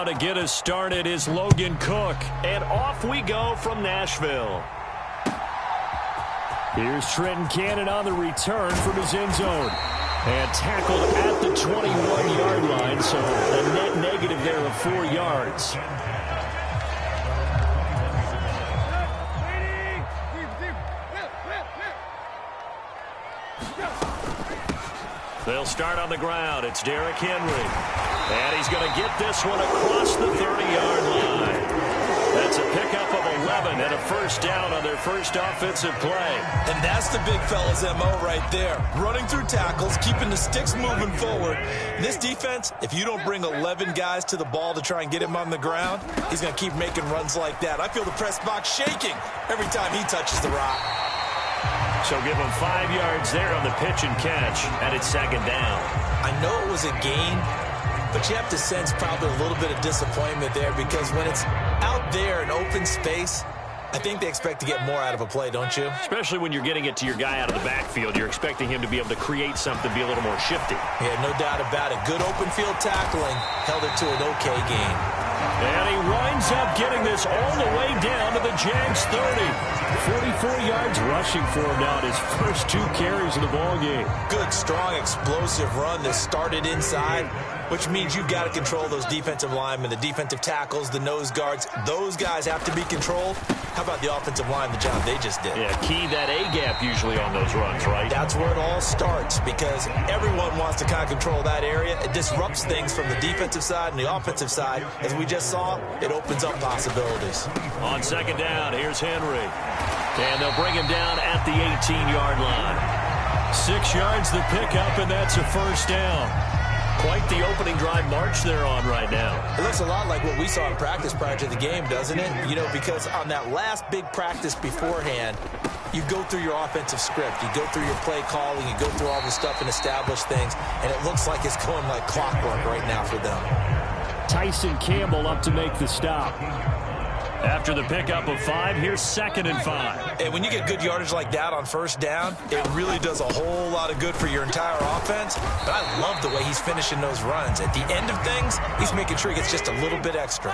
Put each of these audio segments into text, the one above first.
To get us started is Logan Cook, and off we go from Nashville. Here's Trenton Cannon on the return from his end zone. And tackled at the 21-yard line, so a net negative there of 4 yards. They'll start on the ground. It's Derrick Henry. And he's going to get this one across the 30-yard line. That's a pickup of 11 and a first down on their first offensive play. And that's the big fella's MO right there. Running through tackles, keeping the sticks moving forward. This defense, if you don't bring 11 guys to the ball to try and get him on the ground, he's going to keep making runs like that. I feel the press box shaking every time he touches the rock. So give him 5 yards there on the pitch and catch, and it's second down. I know it was a gain, but you have to sense probably a little bit of disappointment there because when it's out there in open space, I think they expect to get more out of a play, don't you? Especially when you're getting it to your guy out of the backfield. You're expecting him to be able to create something, be a little more shifty. Yeah, no doubt about it. Good open field tackling held it to an okay gain. And he winds up getting this all the way down to the Jags 30. 44 yards rushing for him now in his first 2 carries of the ball game. Good, strong, explosive run that started inside, which means you've got to control those defensive linemen, the defensive tackles, the nose guards. Those guys have to be controlled. How about the offensive line, the job they just did? Yeah, key that A-gap usually on those runs, right? That's where it all starts because everyone wants to kind of control that area. It disrupts things from the defensive side and the offensive side. As we just saw, it opens up possibilities. On second down, here's Henry. And they'll bring him down at the 18-yard line. 6 yards the pickup, and that's a first down. Quite the opening drive march they're on right now. It looks a lot like what we saw in practice prior to the game, doesn't it? You know, because on that last big practice beforehand, you go through your offensive script. You go through your play calling. You go through all the stuff and establish things. And it looks like it's going like clockwork right now for them. Tyson Campbell up to make the stop. After the pickup of 5, here's 2nd and 5. And when you get good yardage like that on first down, it really does a whole lot of good for your entire offense. But I love the way he's finishing those runs. At the end of things, he's making sure he gets just a little bit extra.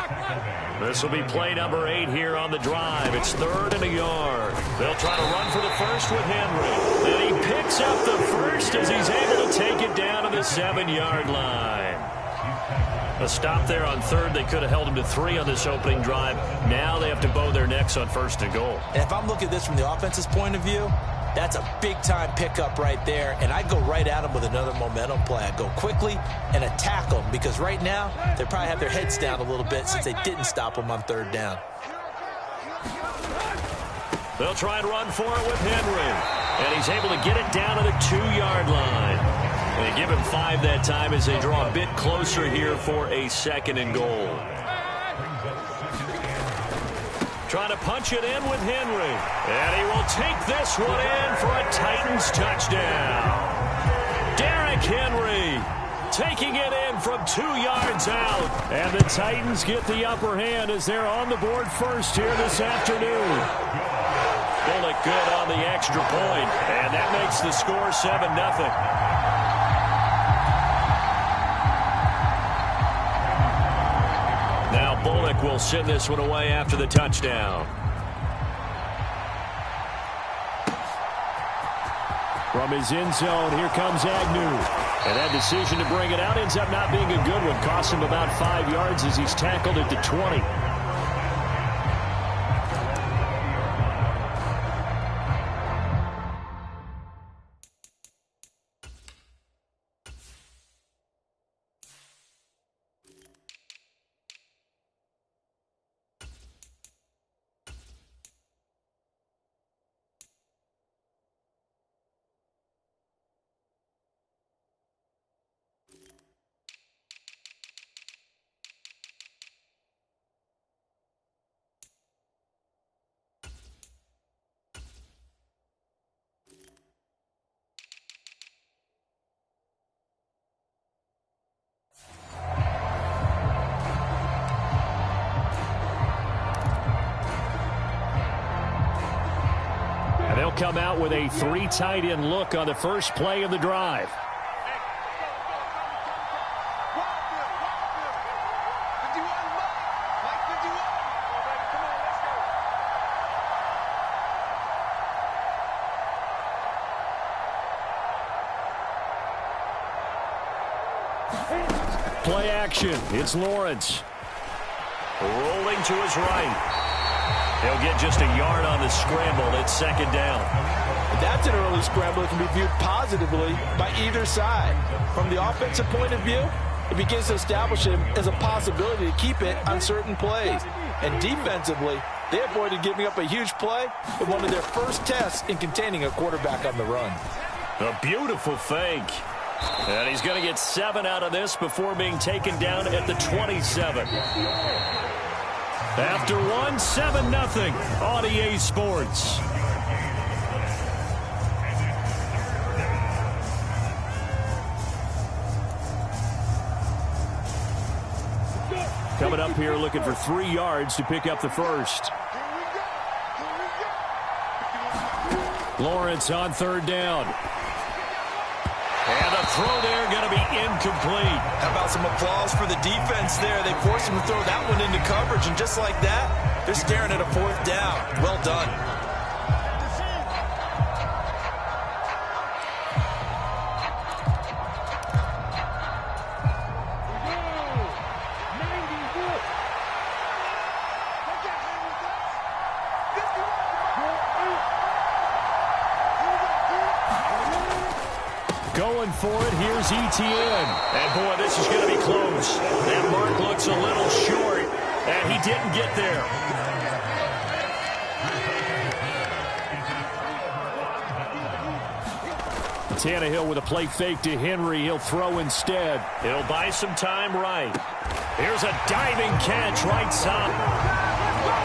This will be play number 8 here on the drive. It's 3rd and a yard. They'll try to run for the first with Henry. And he picks up the first as he's able to take it down to the 7-yard line. A stop there on 3rd. They could have held him to 3 on this opening drive. Now they have to bow their necks on 1st and goal. And if I'm looking at this from the offense's point of view, that's a big-time pickup right there. And I'd go right at him with another momentum play. I'd go quickly and attack them because right now they probably have their heads down a little bit since they didn't stop him on 3rd down. They'll try and run for it with Henry. And he's able to get it down to the 2-yard line. They give him 5 that time as they draw a bit closer here for a 2nd and goal. Trying to punch it in with Henry. And he will take this one in for a Titans touchdown. Derrick Henry taking it in from 2 yards out. And the Titans get the upper hand as they're on the board first here this afternoon. Bullock good on the extra point. And that makes the score 7-0. Now Bullock will send this one away after the touchdown. From his end zone, here comes Agnew. And that decision to bring it out ends up not being a good one. Cost him about 5 yards as he's tackled at the 20. They'll come out with a 3 tight end look on the first play of the drive. Did you play action. It's Lawrence. Rolling to his right. He'll get just a yard on the scramble. It's second down. That's an early scramble that can be viewed positively by either side. From the offensive point of view, it begins to establish him as a possibility to keep it on certain plays. And defensively, they avoided giving up a huge play in one of their first tests in containing a quarterback on the run. A beautiful fake. And he's going to get 7 out of this before being taken down at the 27. After one, 7-0 on EA Sports. Coming up here looking for 3 yards to pick up the first. Lawrence on third down. And the throw there going to be incomplete. How about some applause for the defense there? They forced him to throw that one into coverage, and just like that, they're staring at a 4th down. Well done. Going for it, here's ETN. And boy, this is going to be close. That mark looks a little short, and he didn't get there. Tannehill with a play fake to Henry. He'll throw instead. He'll buy some time right. Here's a diving catch right side.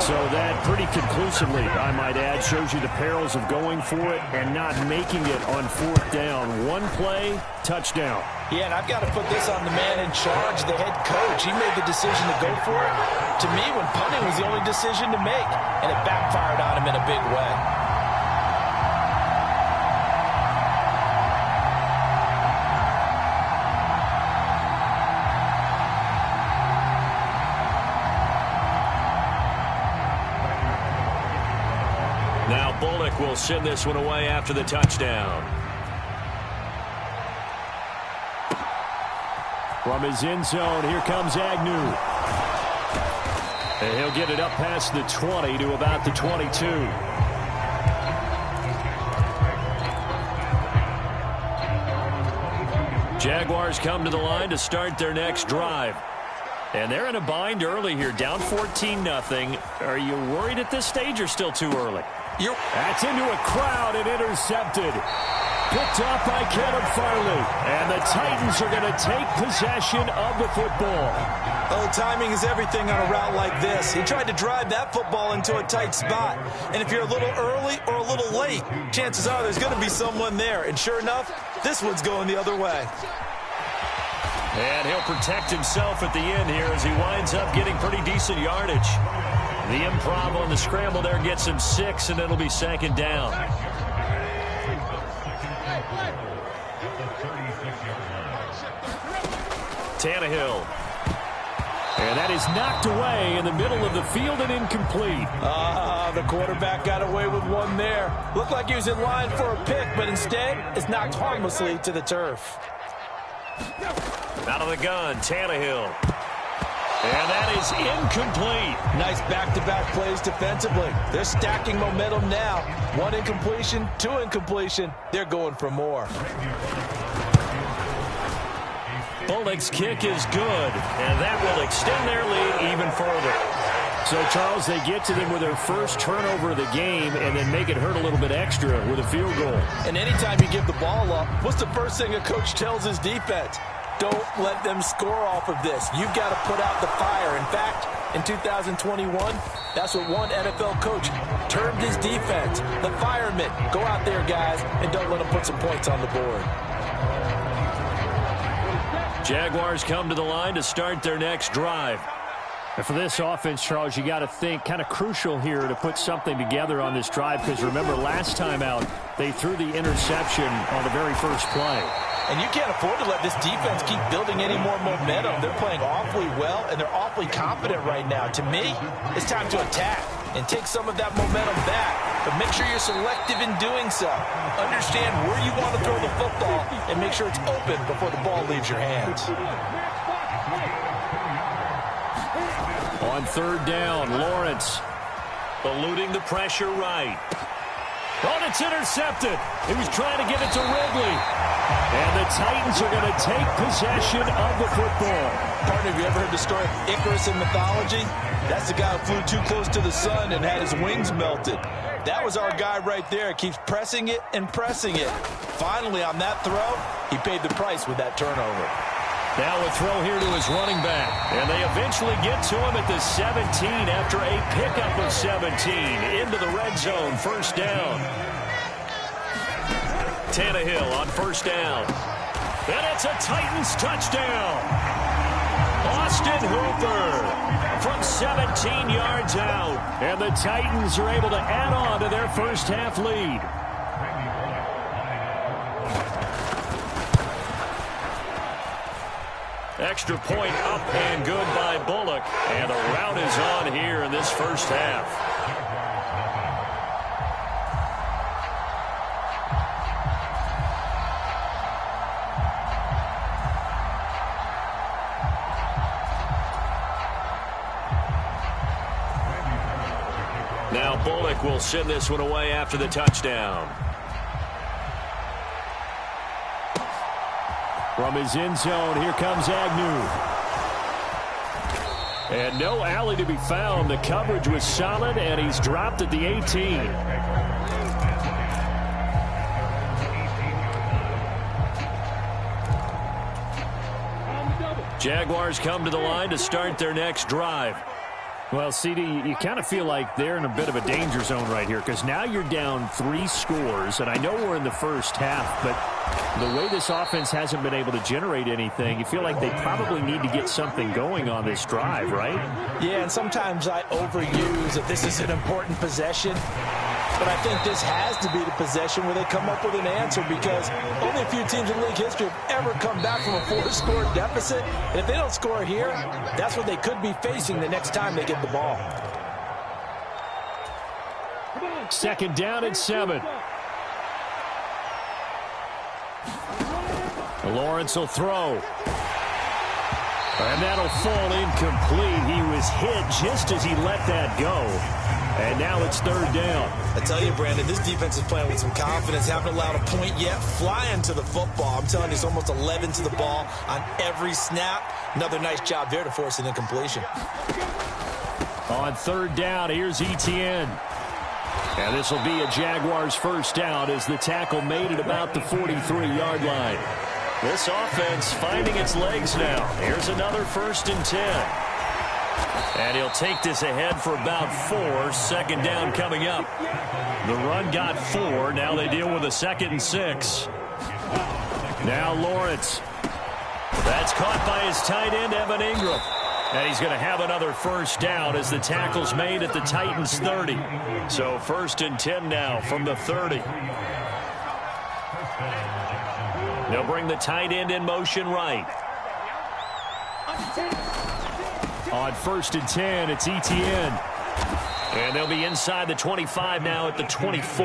So that pretty conclusively, I might add, shows you the perils of going for it and not making it on 4th down. One play, touchdown. Yeah, and I've got to put this on the man in charge, the head coach. He made the decision to go for it. To me, when punting was the only decision to make, and it backfired on him in a big way. Now Bullock will send this one away after the touchdown. From his end zone, here comes Agnew. And he'll get it up past the 20 to about the 22. Jaguars come to the line to start their next drive. And they're in a bind early here, down 14-0. Are you worried at this stage or still too early? That's into a crowd and intercepted. Picked up by Caleb Farley. And the Titans are going to take possession of the football. Oh, timing is everything on a route like this. He tried to drive that football into a tight spot. And if you're a little early or a little late, chances are there's going to be someone there. And sure enough, this one's going the other way. And he'll protect himself at the end here as he winds up getting pretty decent yardage. The improv on the scramble there gets him 6, and it'll be second down. Tannehill. And that is knocked away in the middle of the field and incomplete. The quarterback got away with one there. Looked like he was in line for a pick, but instead it's knocked harmlessly to the turf. Out of the gun, Tannehill. And that is incomplete. Nice back-to-back plays defensively. They're stacking momentum now. 1 incompletion, 2 incompletion. They're going for more. Bullock's kick is good, and that will extend their lead even further. So, Charles, they get to them with their first turnover of the game and then make it hurt a little bit extra with a field goal. And anytime you give the ball up, what's the first thing a coach tells his defense? Don't let them score off of this. You've got to put out the fire. In fact, in 2021, that's what one NFL coach termed his defense. The firemen. Go out there, guys, and don't let them put some points on the board. Jaguars come to the line to start their next drive. And for this offense, Charles, you got to think kind of crucial here to put something together on this drive, because remember last time out they threw the interception on the very first play. And you can't afford to let this defense keep building any more momentum. They're playing awfully well, and they're awfully confident right now. To me, it's time to attack and take some of that momentum back. But make sure you're selective in doing so. Understand where you want to throw the football and make sure it's open before the ball leaves your hands. On third down, Lawrence eluding the pressure right. Oh, and it's intercepted. He was trying to get it to Ridley. And the Titans are going to take possession of the football. Partner, have you ever heard the story of Icarus in mythology? That's the guy who flew too close to the sun and had his wings melted. That was our guy right there. Keeps pressing it and pressing it. Finally, on that throw, he paid the price with that turnover. Now a throw here to his running back. And they eventually get to him at the 17 after a pickup of 17 into the red zone. First down. Tannehill on first down. And it's a Titans touchdown. Austin Hooper from 17 yards out. And the Titans are able to add on to their first half lead. Extra point up and good by Bullock. And the rout is on here in this first half. Now Bullock will send this one away after the touchdown. From his end zone, here comes Agnew. And no alley to be found. The coverage was solid, and he's dropped at the 18. Jaguars come to the line to start their next drive. Well, CD, you kind of feel like they're in a bit of a danger zone right here because now you're down 3 scores, and I know we're in the first half, but the way this offense hasn't been able to generate anything, you feel like they probably need to get something going on this drive, right? Yeah, and sometimes I overuse that this is an important possession. But I think this has to be the possession where they come up with an answer because only a few teams in league history have ever come back from a 4-score deficit. And if they don't score here, that's what they could be facing the next time they get the ball. Second down and 7. Lawrence will throw. And that'll fall incomplete. He was hit just as he let that go. And now it's third down. I tell you, Brandon, this defense is playing with some confidence. Haven't allowed a point yet. Flying to the football. I'm telling you, it's almost 11 to the ball on every snap. Another nice job there to force an incompletion. On third down, here's Etienne. And this will be a Jaguars first down as the tackle made at about the 43-yard line. This offense finding its legs now. Here's another 1st and 10. And he'll take this ahead for about 4. Second down coming up. The run got 4. Now they deal with a 2nd and 6. Now Lawrence. That's caught by his tight end, Evan Ingram. And he's going to have another first down as the tackle's made at the Titans' 30. So 1st and 10 now from the 30. They'll bring the tight end in motion right. On 1st and 10, it's Etienne. And they'll be inside the 25 now at the 24.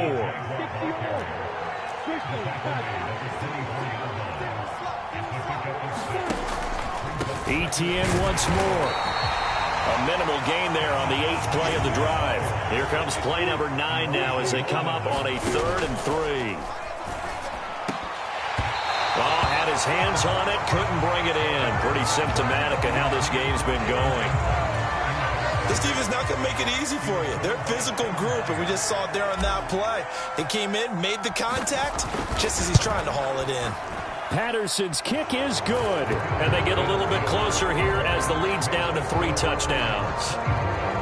Etienne once more. A minimal gain there on the 8th play of the drive. Here comes play number 9 now as they come up on a 3rd and 3. Oh, had his hands on it, couldn't bring it in. Pretty symptomatic of how this game's been going. This defense not going to make it easy for you. They're a physical group, and we just saw it there on that play. He came in, made the contact, just as he's trying to haul it in. Patterson's kick is good. And they get a little bit closer here as the lead's down to 3 touchdowns.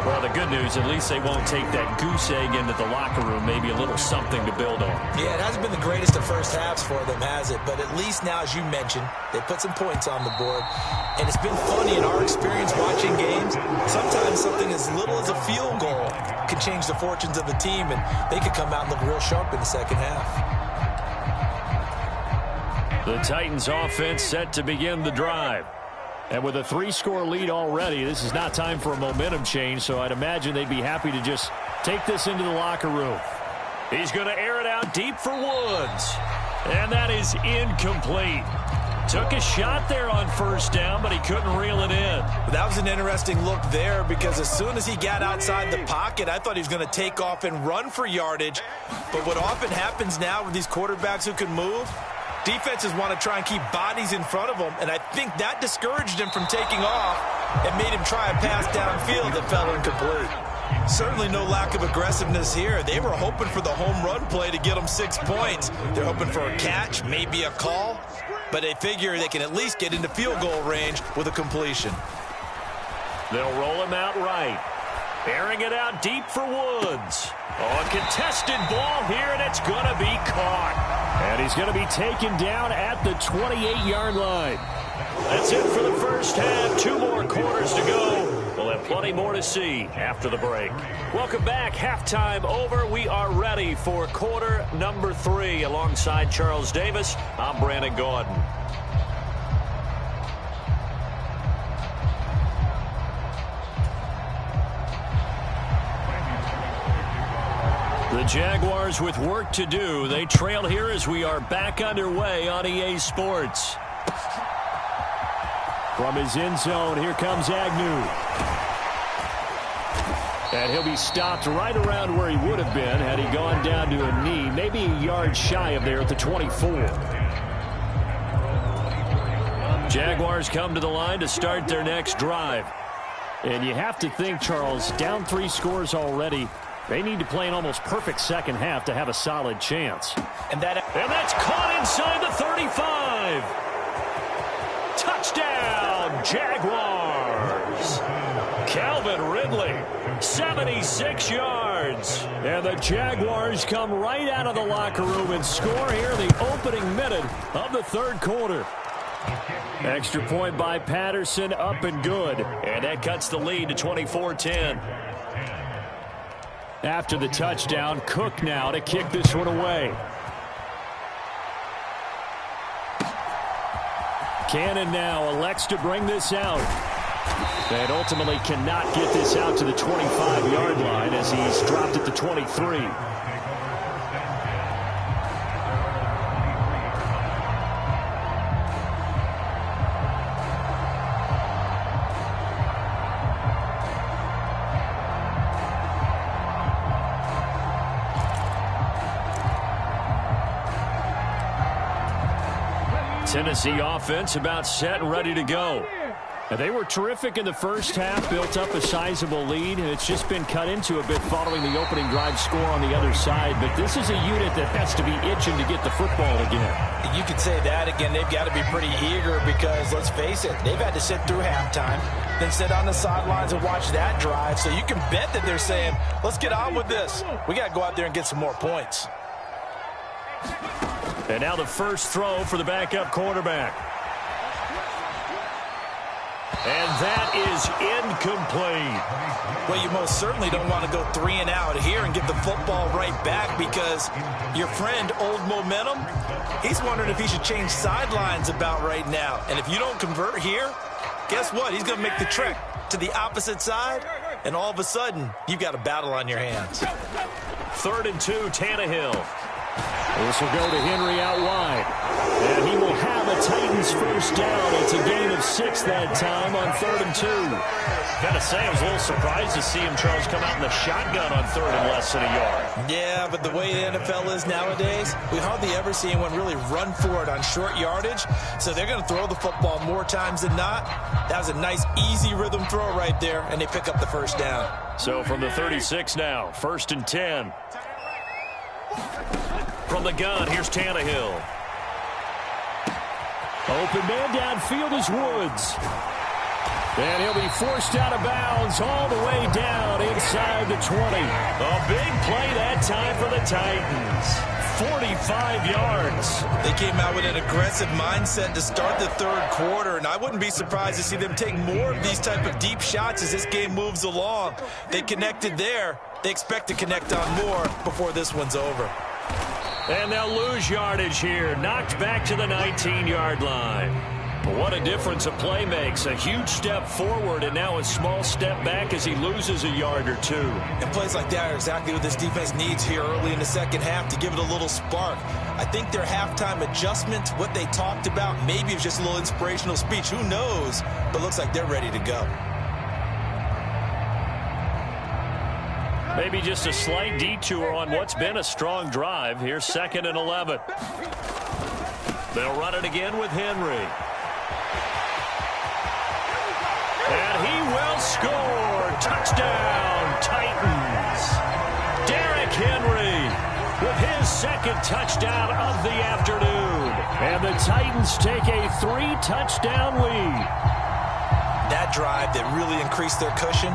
Well, the good news, at least they won't take that goose egg into the locker room. Maybe a little something to build on. Yeah, it hasn't been the greatest of first halves for them, has it? But at least now, as you mentioned, they put some points on the board. And it's been funny in our experience watching games. Sometimes something as little as a field goal can change the fortunes of the team, and they could come out and look real sharp in the second half. The Titans offense set to begin the drive. And with a 3-score lead already, this is not time for a momentum change, so I'd imagine they'd be happy to just take this into the locker room. He's going to air it out deep for Woods. And that is incomplete. Took a shot there on first down, but he couldn't reel it in. That was an interesting look there because as soon as he got outside the pocket, I thought he was going to take off and run for yardage. But what often happens now with these quarterbacks who can move, defenses want to try and keep bodies in front of them, and I think that discouraged him from taking off and made him try a pass downfield that fell incomplete. Certainly no lack of aggressiveness here. They were hoping for the home run play to get them 6 points. They're hoping for a catch, maybe a call, but they figure they can at least get into field goal range with a completion. They'll roll him out right. Airing it out deep for Woods. Oh, a contested ball here, and it's going to be caught. And he's going to be taken down at the 28-yard line. That's it for the first half. 2 more quarters to go. We'll have plenty more to see after the break. Welcome back. Halftime over. We are ready for quarter number 3. Alongside Charles Davis, I'm Brandon Gordon. The Jaguars with work to do. They trail here as we are back underway on EA Sports. From his end zone, here comes Agnew. And he'll be stopped right around where he would have been had he gone down to a knee, maybe a yard shy of there at the 24. Jaguars come to the line to start their next drive. And you have to think, Charles, down 3 scores already. They need to play an almost perfect second half to have a solid chance. And that's caught inside the 35. Touchdown, Jaguars. Calvin Ridley, 76 yards. And the Jaguars come right out of the locker room and score here in the opening minute of the third quarter. Extra point by Patterson, up and good. And that cuts the lead to 24-10. After the touchdown, Cook now to kick this one away. Cannon now elects to bring this out. And ultimately cannot get this out to the 25-yard line as he's dropped at the 23. Tennessee offense about set and ready to go. And they were terrific in the first half, built up a sizable lead, and it's just been cut into a bit following the opening drive score on the other side. But this is a unit that has to be itching to get the football again. You could say that again. They've got to be pretty eager because, let's face it, they've had to sit through halftime, then sit on the sidelines and watch that drive. So you can bet that they're saying, let's get on with this. We got to go out there and get some more points. And now the first throw for the backup quarterback. And that is incomplete. Well, you most certainly don't want to go 3 and out here and get the football right back because your friend, Old Momentum, he's wondering if he should change sidelines about right now. And if you don't convert here, guess what? He's going to make the trek to the opposite side, and all of a sudden, you've got a battle on your hands. 3rd and 2, Tannehill. This will go to Henry out wide. And he will have a Titans first down. It's a gain of 6 that time on 3rd and 2. Gotta say, I was a little surprised to see him, Charles, come out in the shotgun on 3rd and less than a yard. Yeah, but the way the NFL is nowadays, we hardly ever see anyone really run for it on short yardage. So they're going to throw the football more times than not. That was a nice, easy rhythm throw right there, and they pick up the first down. So from the 36 now, 1st and 10. From the gun, here's Tannehill. Open man downfield is Woods. And he'll be forced out of bounds all the way down inside the 20. A big play that time for the Titans. 45 yards. They came out with an aggressive mindset to start the third quarter, and I wouldn't be surprised to see them take more of these type of deep shots as this game moves along. They connected there. They expect to connect on more before this one's over. And they'll lose yardage here. Knocked back to the 19-yard line. What a difference a play makes. A huge step forward and now a small step back as he loses a yard or two. And plays like that are exactly what this defense needs here early in the second half to give it a little spark. I think their halftime adjustment, what they talked about, maybe it was just a little inspirational speech. Who knows? But looks like they're ready to go. Maybe just a slight detour on what's been a strong drive. Here's 2nd and 11. They'll run it again with Henry. And he will score. Touchdown, Titans. Derrick Henry with his 2nd touchdown of the afternoon. And the Titans take a 3-touchdown lead. That drive that really increased their cushion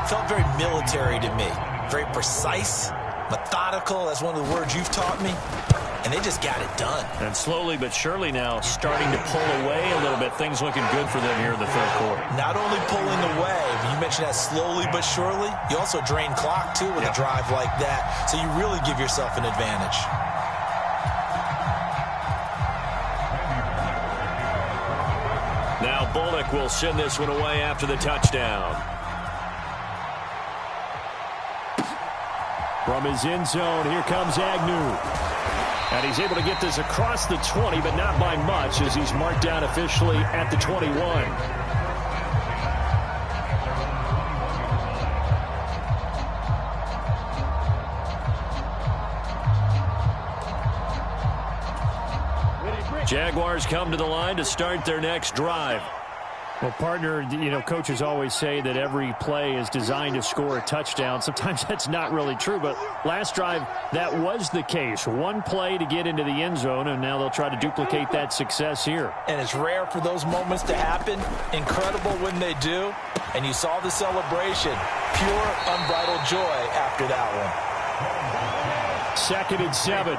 felt very military to me. Very precise, methodical. That's one of the words you've taught me. And they just got it done. And slowly but surely now starting to pull away a little bit. Things looking good for them here in the third quarter. Not only pulling away, but you mentioned that slowly but surely. You also drain clock, too, with a drive like that. So you really give yourself an advantage. Now Bullock will send this one away after the touchdown. From his end zone, here comes Agnew. And he's able to get this across the 20, but not by much as he's marked down officially at the 21. Jaguars come to the line to start their next drive. Well, partner, coaches always say that every play is designed to score a touchdown. Sometimes that's not really true, but last drive, that was the case. One play to get into the end zone, and now they'll try to duplicate that success here. And it's rare for those moments to happen. Incredible when they do. And you saw the celebration. Pure, unbridled joy after that one. 2nd and 7.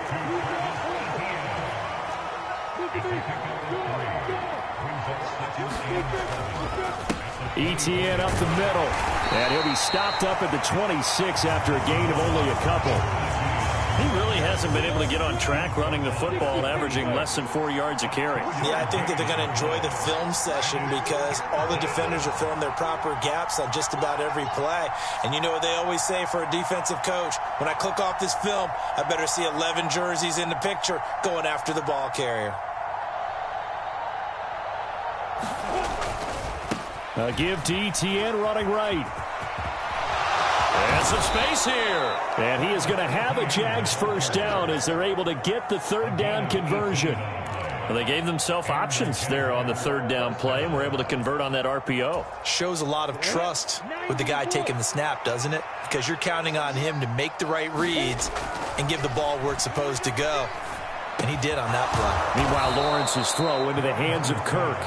Etienne up the middle. And he'll be stopped up at the 26 after a gain of only a couple. He really hasn't been able to get on track running the football, averaging less than 4 yards a carry. Yeah, I think that they're going to enjoy the film session because all the defenders are filling their proper gaps on just about every play. And you know what they always say for a defensive coach? When I click off this film, I better see 11 jerseys in the picture going after the ball carrier. A give to Etienne running right. And some space here. And he is going to have a Jags first down as they're able to get the 3rd down conversion. Well, they gave themselves options there on the 3rd down play and were able to convert on that RPO. Shows a lot of trust with the guy taking the snap, doesn't it? Because you're counting on him to make the right reads and give the ball where it's supposed to go. And he did on that play. Meanwhile, Lawrence's throw into the hands of Kirk.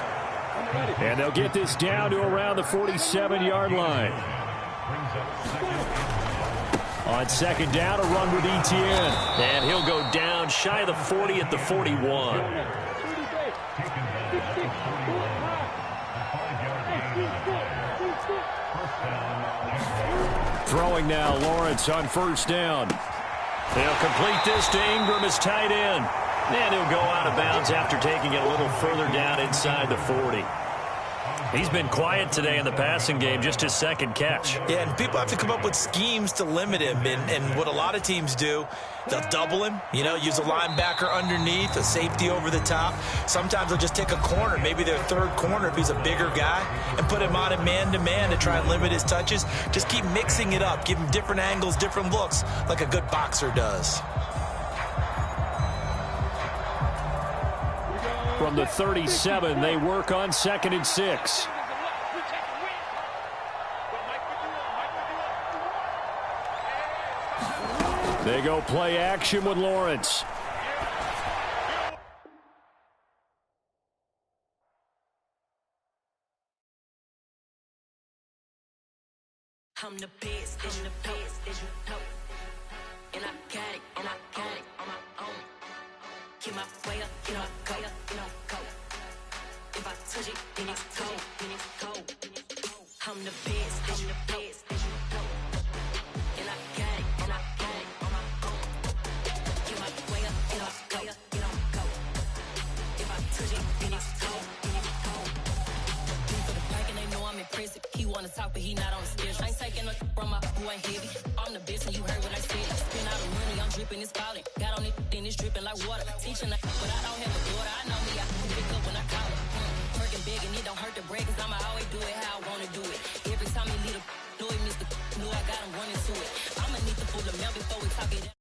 And they'll get this down to around the 47-yard line. On 2nd down, a run with Etienne. And he'll go down shy of the 40 at the 41. Throwing now, Lawrence on 1st down. They'll complete this to Ingram as tight end. And he'll go out of bounds after taking it a little further down inside the 40. He's been quiet today in the passing game, just his 2nd catch. Yeah, and people have to come up with schemes to limit him. And what a lot of teams do, they'll double him, use a linebacker underneath, a safety over the top. Sometimes they'll just take a corner, maybe their 3rd corner if he's a bigger guy, and put him on a man-to-man to try and limit his touches. Just keep mixing it up, give him different angles, different looks, like a good boxer does. From the 37, they work on 2nd and 6. They go play action with Lawrence. I'm the best, and the best, as you know. And I got it, on my own. Get my way up, go. If I touch it, then it's cold, I'm the best, and the best, as you know. And I got it, on my own. Get my way up, go. If I touch it, then it's cold, talk, but he not on the schedule. I ain't taking no from my boy heavy. I'm the best, and you heard what I said. Spend all the money, I'm dripping, it's falling. Got on it, then it's dripping like water. Teaching the but I don't have a daughter. I know me, I can pick up when I call her. Working big, and it don't hurt to break, cause I'ma always do it how I wanna do it. Every time he lead a know it, Mr. Know I got him running to it. I'ma need to pull the mail before we talk it.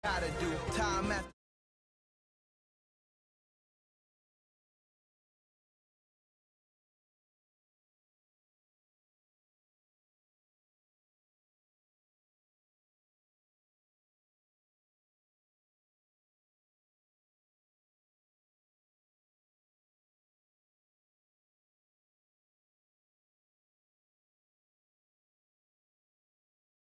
Gotta do time after